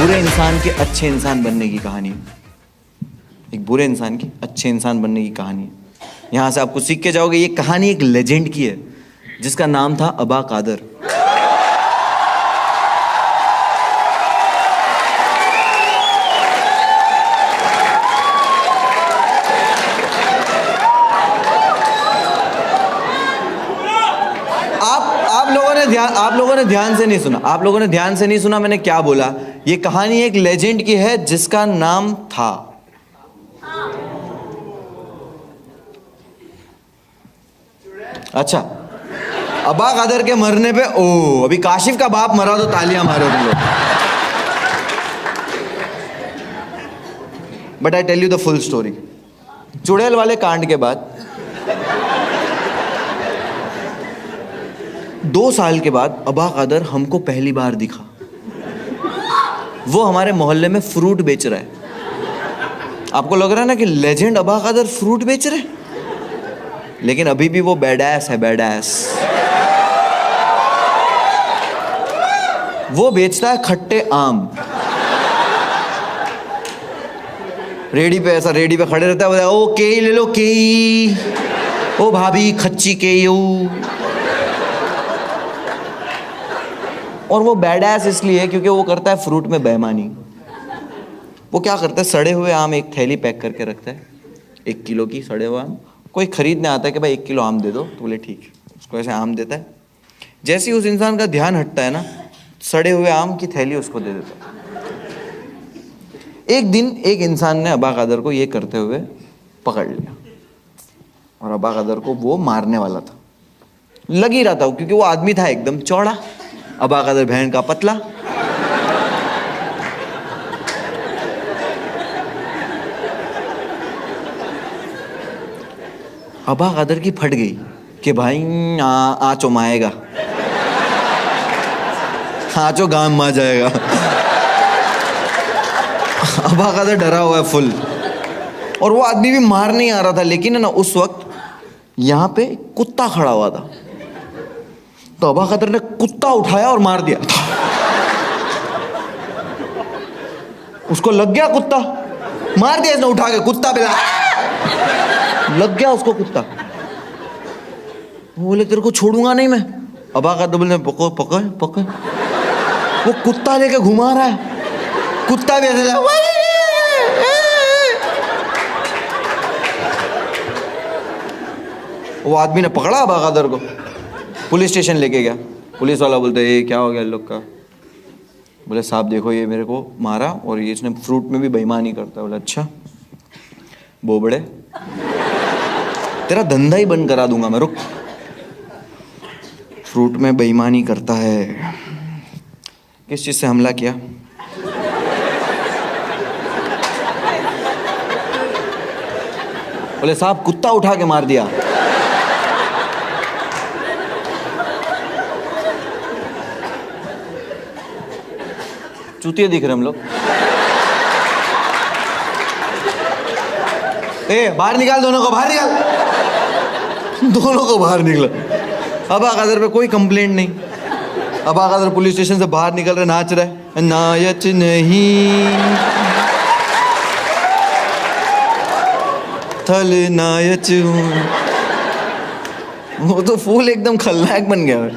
बुरे इंसान के अच्छे इंसान बनने की कहानी है। एक बुरे इंसान की अच्छे इंसान बनने की कहानी है। यहाँ से आप कुछ सीख के जाओगे। ये कहानी एक लेजेंड की है जिसका नाम था अबा कादर। आप लोगों ने ध्यान से नहीं सुना। आप लोगों ने ध्यान से नहीं सुना मैंने क्या बोला। ये कहानी एक लेजेंड की है जिसका नाम था। अच्छा, अबा कादर के मरने पे ओ अभी काशिफ का बाप मरा तो तालियां मारो तुम लोग। But I tell you the full story. चुड़ैल वाले कांड के बाद 2 साल के बाद अबा कादर हमको पहली बार दिखा। वो हमारे मोहल्ले में फ्रूट बेच रहा है। आपको लग रहा है ना कि लेजेंड अबा कादर फ्रूट बेच रहे, लेकिन अभी भी वो बैडैस है, बैडैस। वो बेचता है खट्टे आम। रेडी पे ऐसा रेडी पे खड़े रहता है, ओ केई ले लो केई, ओ भाभी खच्ची केई। और वो बैडैस इसलिए क्योंकि वो करता है फ्रूट में बेईमानी। वो क्या करता है, सड़े हुए आम एक थैली पैक करके रखता है, 1 किलो की सड़े हुए आम। कोई खरीदने आता है कि भाई 1 किलो आम दे दो, तो बोले ठीक है, उसको ऐसे आम देता है। जैसे ही उस इंसान का ध्यान हटता है ना, सड़े हुए आम की थैली उसको दे देता है। एक दिन एक इंसान ने अबा कादर को ये करते हुए पकड़ लिया और अबा कादर को वो मारने वाला था। लग ही रहा था क्योंकि वो आदमी था एकदम चौड़ा, अबा कादर बहन का पतला। अबा कादर की फट गई कि भाई आचो माएगा, आचो गांव मा जाएगा। अबा कादर डरा हुआ है फुल, और वो आदमी भी मार नहीं आ रहा था। लेकिन है ना, उस वक्त यहाँ पे कुत्ता खड़ा हुआ था, तो अबा कादर ने कुत्ता उठाया और मार दिया। उसको लग गया कुत्ता, मार दिया इसने उठा के कुत्ता पे, लग गया उसको कुत्ता। वो बोले तेरे को छोड़ूंगा नहीं मैं। अबा कादर बोले पकड़ पकड़ पकड़। वो कुत्ता लेके घुमा रहा है, कुत्ता भी ऐसे वो आदमी ने पकड़ा अबा कादर को, पुलिस स्टेशन लेके गया। पुलिस वाला बोलते ये क्या हो गया लोग का। बोले साहब देखो ये मेरे को मारा और ये इसने फ्रूट में भी बेईमानी करता है। बोले अच्छा बोबड़े, तेरा धंधा ही बंद करा दूंगा मैं, रुक। फ्रूट में बेईमानी करता है। किस चीज से हमला किया? बोले साहब कुत्ता उठा के मार दिया। चूतिए दिख रहे हम लोग। बाहर निकाल, दोनों को बाहर निकाल, दोनों को बाहर निकला। अबा कादर पे कोई कंप्लेंट नहीं। अबा कादर पुलिस स्टेशन से बाहर निकल रहे, नाच रहे, नायच नहीं थल नायच हूं। वो तो फूल एकदम खलनायक बन गया है।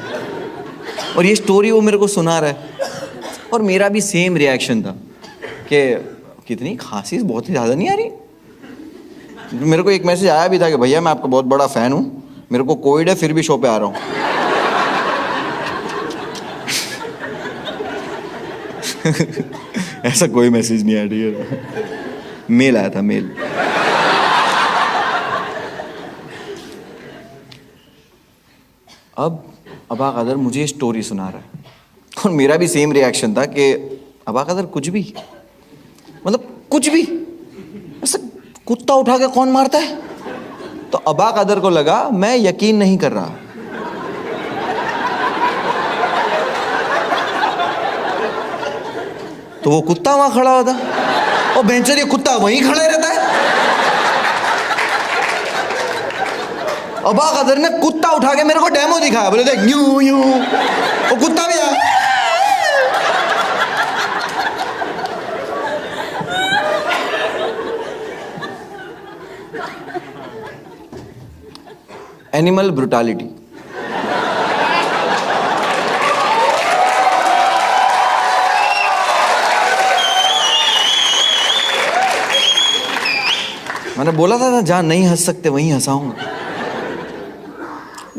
और ये स्टोरी वो मेरे को सुना रहा है, और मेरा भी सेम रिएक्शन था कि कितनी खांसी बहुत ही ज़्यादा नहीं आ रही। मेरे को एक मैसेज आया भी था कि भैया मैं आपका बहुत बड़ा फ़ैन हूँ, मेरे को कोविड है फिर भी शो पे आ रहा हूँ। ऐसा कोई मैसेज नहीं आया, ठीक है। मेल आया था, मेल। अब अबा कादर मुझे ये स्टोरी सुना रहा है, और मेरा भी सेम रिएक्शन था कि अबा कादर कुछ भी, मतलब कुछ भी, ऐसा कुत्ता उठा के कौन मारता है। तो अबा कादर को लगा मैं यकीन नहीं कर रहा। तो वो कुत्ता वहां खड़ा हुआ था, और बेंचर ये कुत्ता वहीं खड़ा रहता है। अबा कादर ने कुत्ता उठा के मेरे को डेमो दिखाया। बोले देख यूं यूं, वो कुत्ता भी आया। Animal brutality. मैंने बोला था ना, जहां नहीं हंस सकते वहीं हंसाऊंगा।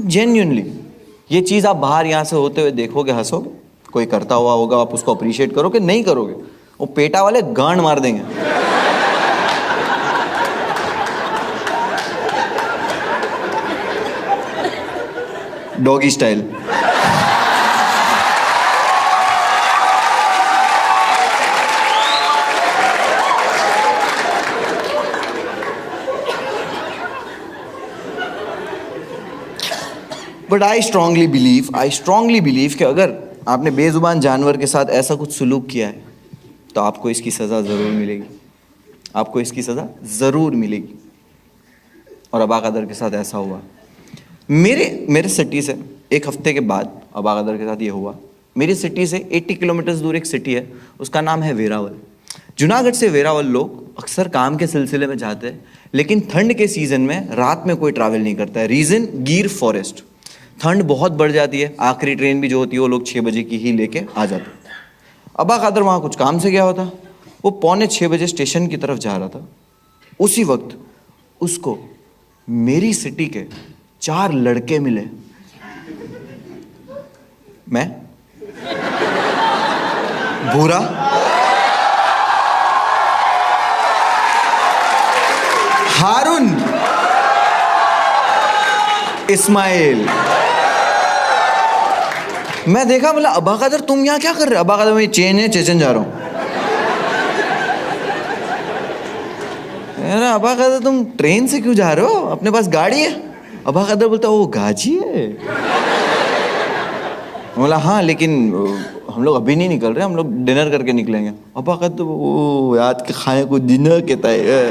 जेन्युइनली ये चीज आप बाहर यहां से होते हुए देखोगे, हंसोगे, कोई करता हुआ होगा, आप उसको अप्रिशिएट करोगे, नहीं करोगे वो पेटा वाले गांड मार देंगे। Doggy style. But I strongly believe कि अगर आपने बेजुबान जानवर के साथ ऐसा कुछ सुलूक किया है तो आपको इसकी सज़ा ज़रूर मिलेगी, आपको इसकी सज़ा ज़रूर मिलेगी। और अबा कदर के साथ ऐसा हुआ। मेरे सिटी से एक हफ्ते के बाद अबा कदर के साथ ये हुआ। मेरी सिटी से 80 किलोमीटर दूर एक सिटी है, उसका नाम है वेरावल। जूनागढ़ से वेरावल लोग अक्सर काम के सिलसिले में जाते हैं, लेकिन ठंड के सीज़न में रात में कोई ट्रैवल नहीं करता है। रीज़न, गिर फॉरेस्ट। ठंड बहुत बढ़ जाती है, आखिरी ट्रेन भी जो होती है वो लोग 6 बजे की ही लेके आ जाते हैं। अबा कादर वहाँ कुछ काम से गया होता, वो 5:45 बजे स्टेशन की तरफ जा रहा था। उसी वक्त उसको मेरी सिटी के 4 लड़के मिले। मैं, भूरा, हारून, इस्माइल। मैं देखा, बोला अबा कादर तुम यहाँ क्या कर रहे हो? अबा कादर मैं चेन है, चेचन जा रहा हूँ। अबा कादर तुम ट्रेन से क्यों जा रहे हो, अपने पास गाड़ी है? अबा कादर बोलता वो गाजी है। बोला हाँ, लेकिन हम लोग अभी नहीं निकल रहे, हम लोग डिनर करके निकलेंगे। अबा कादर वो याद के खाए को डिनर कहता है,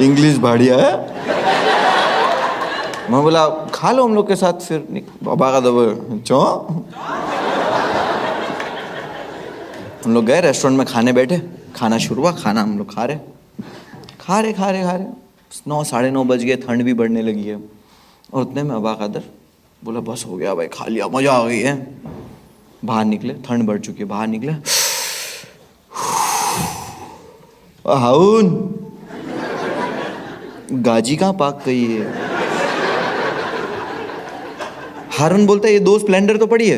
इंग्लिश बढ़िया है। मैं बोला खा लो हम लोग के साथ फिर। बाबा का दबा चो। हम लोग गए रेस्टोरेंट में, खाने बैठे, खाना शुरू हुआ, खाना हम लोग खा रहे 9, 9:30 बज गए, ठंड भी बढ़ने लगी है। और उतने में अबा कादर बोला बस हो गया भाई, खा लिया, मजा आ गई है। बाहर निकले, ठंड बढ़ चुकी है, बाहर निकले। हाउन गाजी कहाँ पाक गई है? हारून बोलता है ये 2 स्प्लेंडर तो पड़ी है।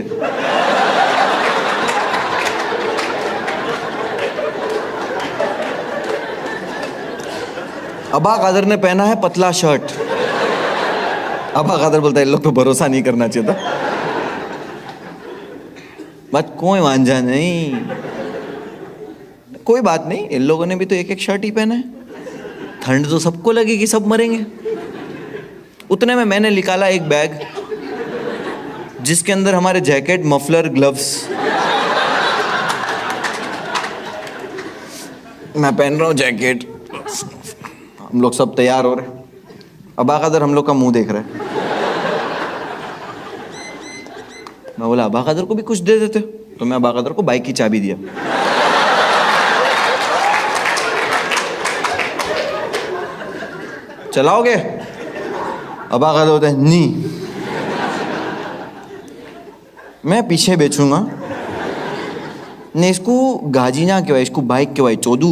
अबा कादर ने पहना है पतला शर्ट। अबा कादर बोलता है इन लोग पे भरोसा नहीं करना चाहिए था। बट कोई वांझा नहीं, कोई बात नहीं, इन लोगों ने भी तो 1-1 शर्ट ही पहना है। ठंड तो सबको लगेगी, सब मरेंगे। उतने में मैंने निकाला एक बैग जिसके अंदर हमारे जैकेट, मफलर, ग्लव्स। मैं पहन रहा हूँ जैकेट, हम लोग सब तैयार हो रहे। अबा कादर हम लोग का मुंह देख रहा है। मैं बोला अबा कादर को भी कुछ दे देते, तो मैं अबा कादर को बाइक की चाबी दिया। चलाओगे? अबा कादर होता है नहीं, मैं पीछे बेचूंगा। ने इसको गाजी ना कहवाय, इसको बाइक कहवाय, चोदू।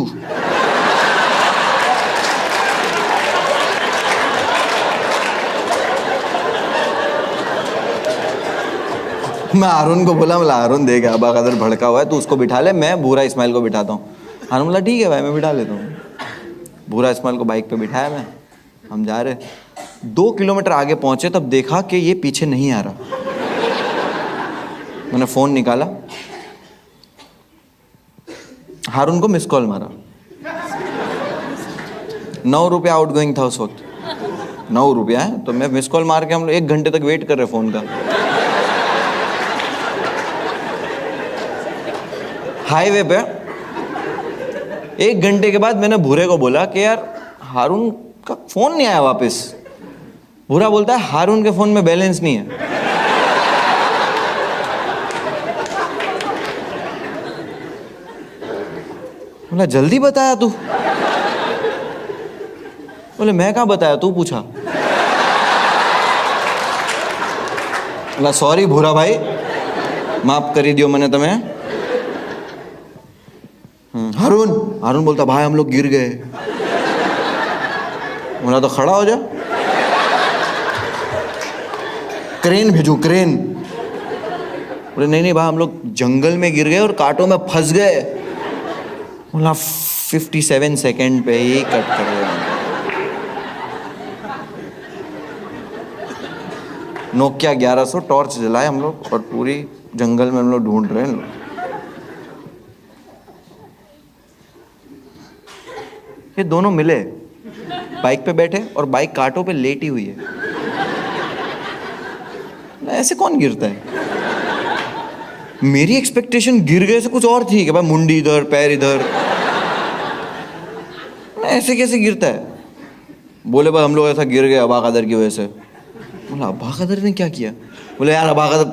मैं हारून को बोला, हारून देगा अबा कादर भड़का हुआ है, तू उसको बिठा ले, मैं भूरा इस्माइल को बिठाता हूँ। हारून बोला ठीक है भाई, मैं बिठा लेता हूँ। भूरा इस्माइल को बाइक पे बिठाया मैं, हम जा रहे। 2 किलोमीटर आगे पहुंचे तब देखा कि ये पीछे नहीं आ रहा। मैंने फोन निकाला, हारून को मिस कॉल मारा। 9 रुपया आउटगोइंग था उस वक्त, 9 रुपया है। तो मैं मिस कॉल मार के, हम लोग 1 घंटे तक वेट कर रहे फोन का। हाईवे पे 1 घंटे के बाद मैंने भूरे को बोला कि यार हारून का फोन नहीं आया वापस। भूरा बोलता है हारून के फोन में बैलेंस नहीं है। बोला जल्दी बताया तू? बोले मैं कहाँ बताया, तू पूछा। बोला सॉरी भूरा भाई, माफ करी दियो मैंने तुम्हें। हारून हारून बोलता भाई हम लोग गिर गए। बोला तो खड़ा हो जा, क्रेन भेजू क्रेन। बोले नहीं नहीं भाई हम लोग जंगल में गिर गए और कांटों में फंस गए। बोला 57 सेकंड पे ही कट कर दिया। नोकिया 1100 टॉर्च जलाए हम लोग और पूरी जंगल में हम लोग ढूंढ रहे हैं। ये दोनों मिले, बाइक पे बैठे और बाइक कांटों पे लेटी हुई है। ऐसे कौन गिरता है? मेरी एक्सपेक्टेशन गिर गए से कुछ और थी कि भाई मुंडी इधर पैर इधर, ऐसे कैसे गिरता है? बोले भाई हम लोग ऐसा गिर गए अबा कदर की वजह से। बोला अबा कदर ने क्या किया? बोले यार अबा कदर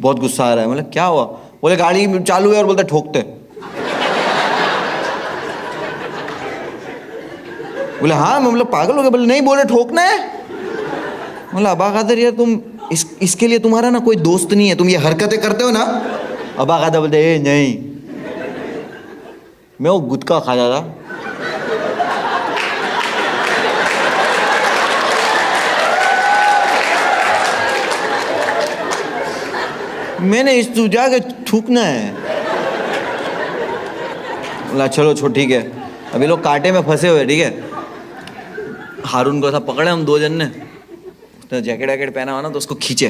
बहुत गुस्सा आ रहा है। बोले क्या हुआ? बोले गाड़ी चालू है और बोलते ठोकते। बोले हाँ हम लोग पागल हो गए। बोले नहीं बोले ठोकना है। बोला अबा कदर यार तुम इसके लिए तुम्हारा ना कोई दोस्त नहीं है, तुम ये हरकतें करते हो ना। अबा कदर बोलते ए नहीं मैं वो गुटखा खाता था। मैंने इस तू जाके थूकना है। बोला चलो छो ठीक है, अभी लोग कांटे में फंसे हुए ठीक है। हारून को ऐसा पकड़े हम दो जन ने, उसने जैकेट वैकेट पहना हुआ ना तो उसको खींचे,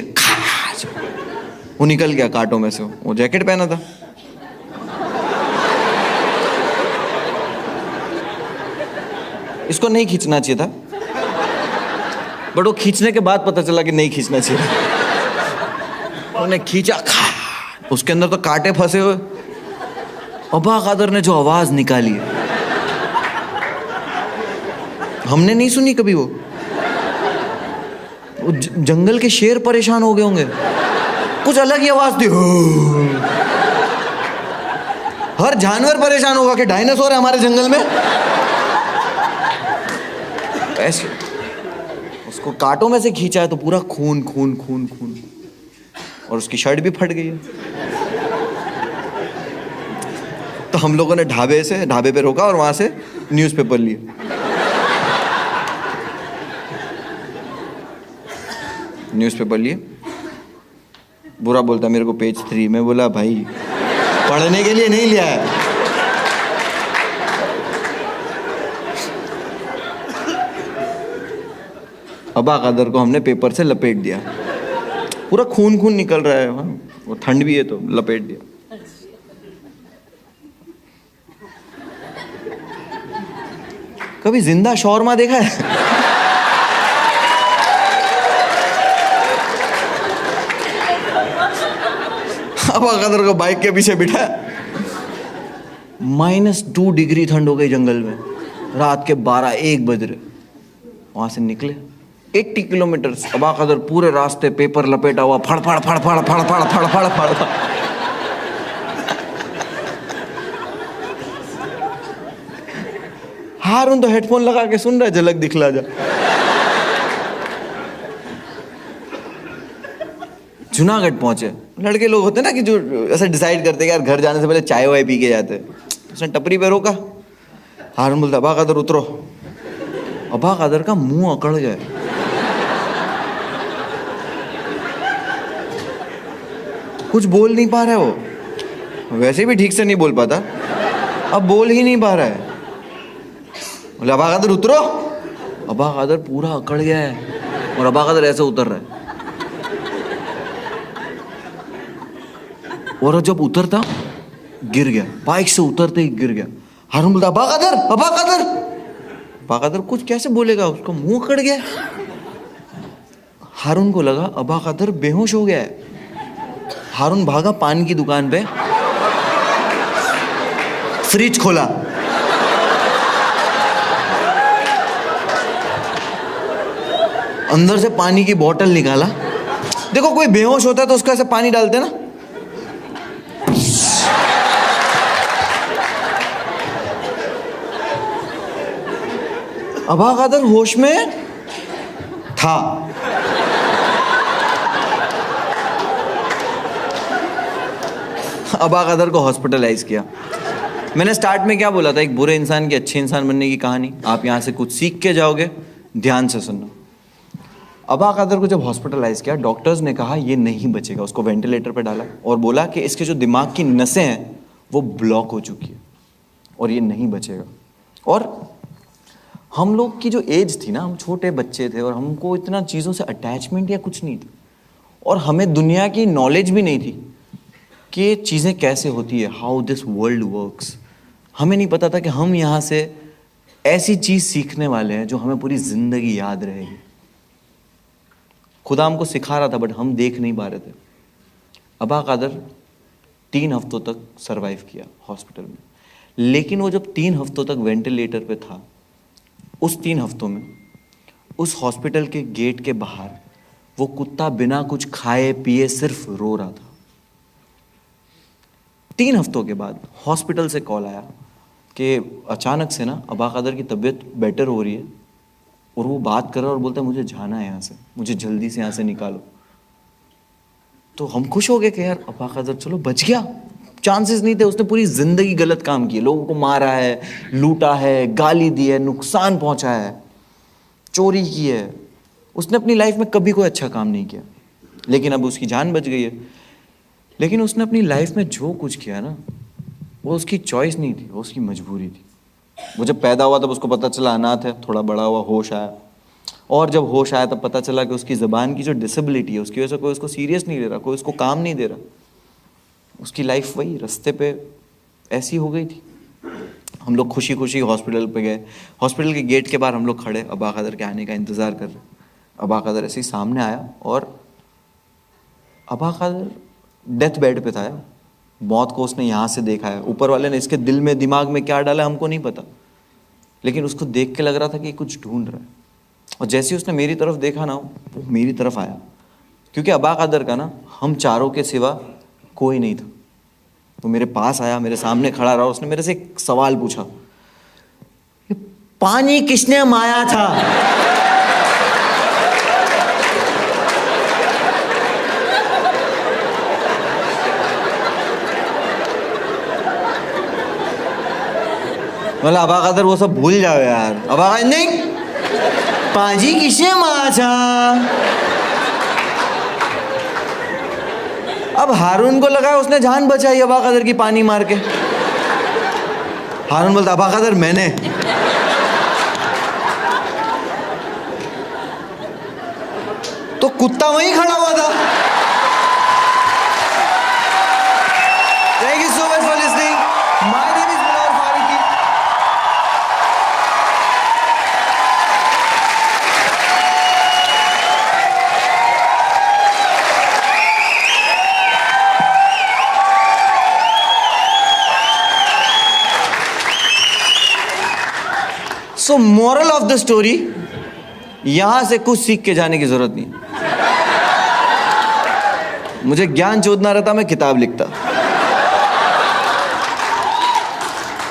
वो निकल गया कांटों में से। वो जैकेट पहना था। इसको नहीं खींचना चाहिए था, बट वो खींचने के बाद पता चला कि नहीं खींचना चाहिए। उन्हें खींचा, उसके अंदर तो कांटे फंसे हुए। अबा कदर ने जो आवाज निकाली हमने नहीं सुनी कभी। वो जंगल के शेर परेशान हो गए होंगे, कुछ अलग ही आवाज थी। हर जानवर परेशान होगा कि डायनासोर है हमारे जंगल में। ऐसे उसको कांटों में से खींचा है तो पूरा खून खून खून खून, और उसकी शर्ट भी फट गई है। तो हम लोगों ने ढाबे पे रोका और वहां से न्यूज़पेपर लिए। न्यूज़पेपर लिए। बुरा बोलता मेरे को पेज 3 में। बोला भाई पढ़ने के लिए नहीं लिया है। अबा कदर को हमने पेपर से लपेट दिया, पूरा खून खून निकल रहा है। वो ठंड भी है तो लपेट दिया। कभी जिंदा शौरमा देखा है? अबा कदर को बाइक के पीछे बिठा, -2 डिग्री ठंड हो गई जंगल में। रात के 12-1 बज रहे। वहां से निकले 80 किलोमीटर। अबा कदर पूरे रास्ते पेपर लपेटा हुआ, फड़ फड़ फड़ फड़ फड़ फड़ फड़ फड़ फड़। हारून तो हेडफोन लगा के सुन रहा है, झलक दिखला जा। जूनागढ़ पहुंचे। लड़के लोग होते ना कि जो ऐसा डिसाइड करते कि यार घर जाने से पहले चाय वाय पी के जाते। उसने टपरी पे रोका। हारून बोलता अबा कदर उतरो। अबा कदर का मुंह अकड़ गया। कुछ बोल नहीं पा रहा है वो, वैसे भी ठीक से नहीं बोल पाता, अब बोल ही नहीं पा रहा है। बोले अबा कदर उतरो। अबा कदर पूरा अकड़ गया है और अबा कदर ऐसे उतर रहा है। और जब उतरता गिर गया, बाइक से उतरते ही गिर गया। हारून बोलता अबा कदर अबा कदर। अबा कदर कुछ कैसे बोलेगा, उसका मुंह अकड़ गया। हारून को लगा अबा कदर बेहोश हो गया है। हारून भागा पान की दुकान पे, फ्रिज खोला, अंदर से पानी की बोतल निकाला। देखो कोई बेहोश होता है तो उसको ऐसे पानी डालते ना। अबा कदर होश में था। अबा कदर को हॉस्पिटलाइज किया। मैंने स्टार्ट में क्या बोला था, एक बुरे इंसान की अच्छे इंसान बनने की कहानी, आप यहाँ से कुछ सीख के जाओगे, ध्यान से सुनना। अबा कदर को जब हॉस्पिटलाइज किया, डॉक्टर्स ने कहा ये नहीं बचेगा, उसको वेंटिलेटर पर डाला और बोला कि इसके जो दिमाग की नसें हैं वो ब्लॉक हो चुकी है और ये नहीं बचेगा। और हम लोग की जो एज थी ना, हम छोटे बच्चे थे और हमको इतना चीज़ों से अटैचमेंट या कुछ नहीं था और हमें दुनिया की नॉलेज भी नहीं थी कि ये चीज़ें कैसे होती है, हाउ दिस वर्ल्ड वर्क्स। हमें नहीं पता था कि हम यहाँ से ऐसी चीज़ सीखने वाले हैं जो हमें पूरी ज़िंदगी याद रहेगी। खुदा हमको सिखा रहा था बट हम देख नहीं पा रहे थे। अबा कादर 3 हफ्तों तक सरवाइव किया हॉस्पिटल में, लेकिन वो जब 3 हफ्तों तक वेंटिलेटर पे था, उस 3 हफ्तों में उस हॉस्पिटल के गेट के बाहर वो कुत्ता बिना कुछ खाए पिए सिर्फ रो रहा था। 3 हफ्तों के बाद हॉस्पिटल से कॉल आया कि अचानक से ना अबा कादर की तबीयत बेटर हो रही है और वो बात कर रहा है और बोलता है मुझे जाना है यहाँ से, मुझे जल्दी से यहाँ से निकालो। तो हम खुश हो गए कि यार अबा कादर चलो बच गया, चांसेस नहीं थे। उसने पूरी जिंदगी गलत काम किए, लोगों को मारा है, लूटा है, गाली दी है, नुकसान पहुंचाया है, चोरी की है। उसने अपनी लाइफ में कभी कोई अच्छा काम नहीं किया, लेकिन अब उसकी जान बच गई है। लेकिन उसने अपनी लाइफ में जो कुछ किया ना, वो उसकी चॉइस नहीं थी, वो उसकी मजबूरी थी। वो जब पैदा हुआ तब उसको पता चला अनाथ है, थोड़ा बड़ा हुआ होश आया, और जब होश आया तब पता चला कि उसकी ज़बान की जो डिसेबिलिटी है उसकी वजह से कोई उसको सीरियस नहीं ले रहा, कोई उसको काम नहीं दे रहा। उसकी लाइफ वही रास्ते पे ऐसी हो गई थी। हम लोग खुशी खुशी हॉस्पिटल पे गए, हॉस्पिटल के गेट के बाहर हम लोग खड़े अबा कादर के आने का इंतज़ार कर रहे। अबा कादर ऐसे ही सामने आया और अबा कादर डेथ बेड पे था। मौत को उसने यहाँ से देखा है, ऊपर वाले ने इसके दिल में दिमाग में क्या डाला हमको नहीं पता, लेकिन उसको देख के लग रहा था कि कुछ ढूंढ रहा है। और जैसे ही उसने मेरी तरफ देखा ना, वो मेरी तरफ आया, क्योंकि अबा कादर का ना हम चारों के सिवा कोई नहीं था। वो मेरे पास आया, मेरे सामने खड़ा रहा, उसने मेरे से एक सवाल पूछा, पानी किसने माया था? बोला अबा कादर वो सब भूल जाओ यार। अबा कादर नहीं, पाजी किसने मारा था? अब हारून को लगा उसने जान बचाई अबा कादर की पानी मार के। हारून बोलता अबा कादर मैंने। तो कुत्ता वहीं खड़ा हुआ था। Thank you so much for listening. My name is Manohar Farooqui. So moral of the story, यहां से कुछ सीख के जाने की जरूरत नहीं। मुझे ज्ञान चोदना रहता, मैं किताब लिखता।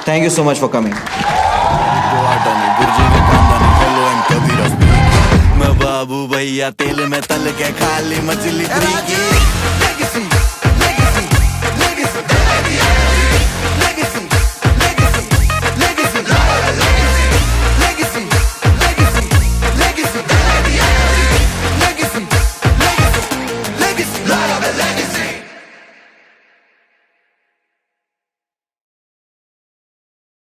Thank you so much for coming. मैं बाबू भैया तेल में तल के खाली मछली